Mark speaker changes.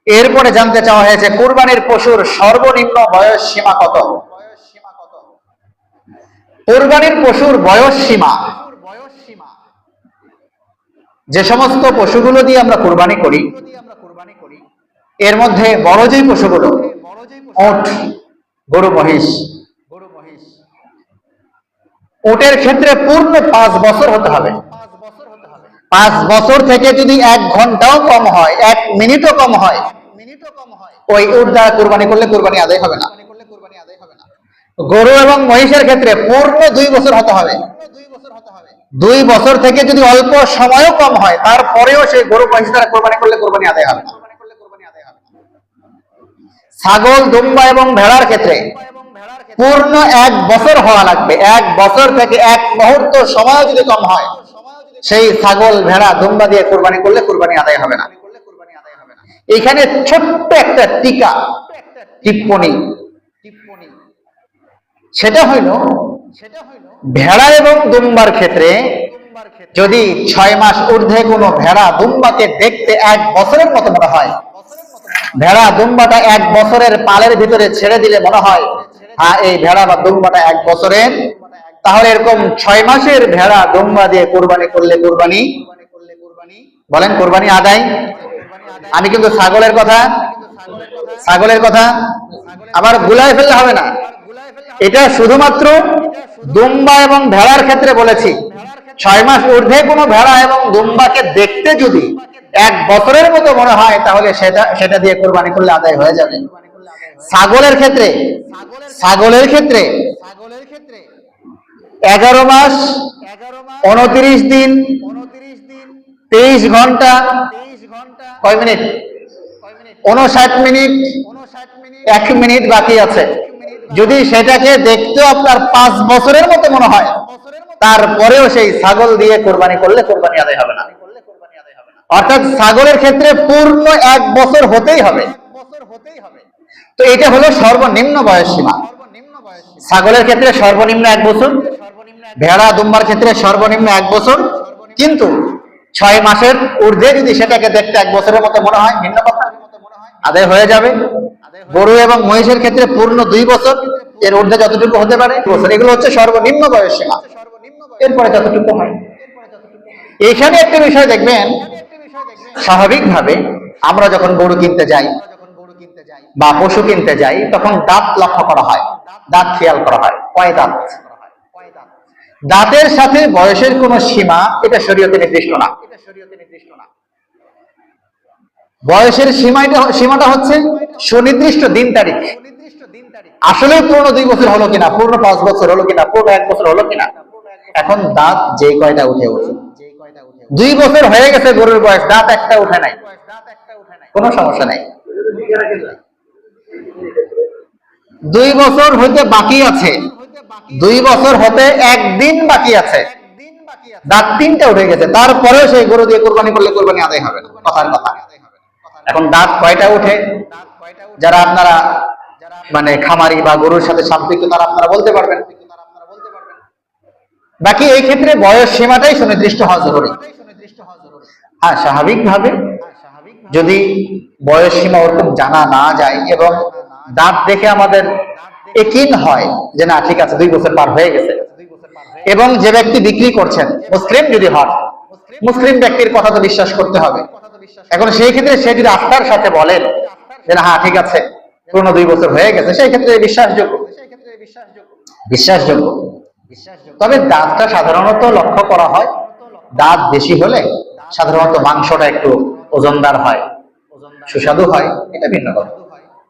Speaker 1: এরপরে জানতে চাওয়া হয়েছে কুরবানির পশুর সর্বনিম্ন বয়স সীমা কত? কুরবানির পশুর বয়স সীমা, যে সমস্ত পশুগুলো দিয়ে আমরা কুরবানি করি এর মধ্যে বড় যে পশুগুলো, উট, গরু, মহিষ, উটের ক্ষেত্রে পূর্ণ 5 বছর হতে হবে। 5 বছর থেকে যদি 1 ঘন্টাও কম হয়, 1 মিনিটও কম হয়, ওই উট দ্বারা কুরবানি করলে কুরবানি আদায় হবে না। গরু এবং মহিষের ক্ষেত্রে পূর্ণ 2 বছর হতে হবে। 2 বছর থেকে যদি অল্প সময়ও কম হয়, তারপরেও সেই গরু মহিষ দ্বারা কুরবানি করলে কুরবানি আদায় হবে না। ছাগল, দুম্বা এবং ভেড়ার ক্ষেত্রে পূর্ণ 1 বছর হওয়া লাগবে। 1 বছর থেকে 1 মুহূর্ত সময় যদি কম হয়, সেই ছাগল, ভেড়া, দুম্বা দিয়ে কুরবানি করলে কুরবানি আদায় হবে না। এখানে ছোট্ট একটা টিপ্পণী, সেটা হইল ভেড়া এবং দুম্বার ক্ষেত্রে যদি 6 মাস ঊর্ধ্বে কোনো ভেড়া দুম্বাকে দেখতে 1 বছরের মতো মনে হয়, ভেড়া দুম্বাটা 1 বছরের পালের ভিতরে ছেড়ে দিলে মনে হয় হ্যাঁ এই ভেড়া বা দুম্বাটা 1 বছরের, তাহলে এরকম 6 মাসের ভেড়া দুম্বা দিয়ে কুরবানি করলে কুরবানি, বলেন কুরবানি আদায়। আমি কিন্তু ছাগলের কথা আবার গুলায় ফেললে হবে না। এটা শুধুমাত্র দুম্বা এবং ভেড়ার ক্ষেত্রে বলেছি। 6 মাস ঊর্ধ্বে কোনো ভেড়া এবং দুম্বাকে দেখতে যদি 1 বছরের মতো মনে হয়, তাহলে সেটা দিয়ে কুরবানি করলে আদায় হয়ে যাবে। ছাগলের ক্ষেত্রে 11 মাস 29 দিন 23 ঘন্টা, কয় মিনিট? 59 মিনিট, 1 মিনিট বাকি আছে। যদি সেটাকে দেখতেও আপনার 5 বছরের মতো মনে হয়, তারপরেও সেই ছাগল দিয়ে কুরবানি করলে কুরবানি আদায় হবে না। অর্থাৎ ছাগলের ক্ষেত্রে পূর্ণ 1 বছর হতেই হবে। তো এটা হলো সর্বনিম্ন বয়স সীমা। ছাগলের ক্ষেত্রে সর্বনিম্ন 1 বছর, ভেড়া দুম্বার ক্ষেত্রে সর্বনিম্ন 1 বছর। কিন্তু 6 মাসের ঊর্ধ্বে যদি সেটাকে দেখতে 1 বছরের মতো মনে হয়, ভিন্ন কথা, আদায় হয়ে যাবে। গরু এবং মহিষের ক্ষেত্রে পূর্ণ 2 বছর, এর ঊর্ধ্বে যতটুকু হতে পারে বছর, এগুলো হচ্ছে সর্বনিম্ন বয়স সীমা। এরপরে যতটুকু হয়। এখানে একটা বিষয় দেখবেন, স্বাভাবিকভাবে আমরা যখন গরু কিনতে যাই বা পশু কিনতে যাই, তখন দাঁত লক্ষ্য করা হয়, দাঁত খেয়াল করা হয়। কয় দাঁত? দাঁতের সাথে বয়সের কোন সীমা এটা শরীয়তে নির্দিষ্ট না। বয়সের সীমাটা হচ্ছে সুনির্দিষ্ট দিন তারিখ। আসলে পূর্ণ 2 বছর হলো কিনা, পূর্ণ 5 বছর হলো কিনা, পূর্ণ 1 বছর হলো কিনা, এখন দাঁত যে কয়টা উঠে 2 বছর হয়ে গেছে গরুর বয়স, দাঁত একটা উঠে নাই, কোনো সমস্যা নাই। 2 বছর হইতে বাকি আছে, 2 বছর হতে 1 দিন বাকি আছে, দাঁত 3টা উঠে গেছে, তারপরেও সেই গরু দিয়ে কুরবানি করলে কুরবানি আদায় হবে না। কথার কথা। এখন দাঁত কয়টা উঠে, যারা আপনারা মানে খামারি বা গরুর সাথে সম্পৃক্ত, তারা আপনারা বলতে পারবেন। বাকি এই ক্ষেত্রে বয়স সীমাটাই সুনির্দিষ্ট হওয়া জরুরি। হ্যাঁ, স্বাভাবিকভাবে যদি বয়স সীমা ওরকম জানা না যায় এবং দাঁত দেখে আমাদের একিন হয় যে না ঠিক আছে 2 বছর পার হয়ে গেছে, এবং যে ব্যক্তি বিক্রি করছেন মুসলিম যদি হন, মুসলিম ব্যক্তির কথা তো বিশ্বাস করতে হবে। এখন সেই ক্ষেত্রে সে যদি আস্থার সাথে বলেন যে না হ্যাঁ ঠিক আছে পুরো 2 বছর হয়ে গেছে, সেই ক্ষেত্রে বিশ্বাসযোগ্য। তবে দাঁতটা সাধারণত লক্ষ্য করা হয়, দাঁত বেশি হলে সাধারণত মাংসটা একটু ওজনদার হয়, সুস্বাদু হয়, এটা ভিন্ন কথা।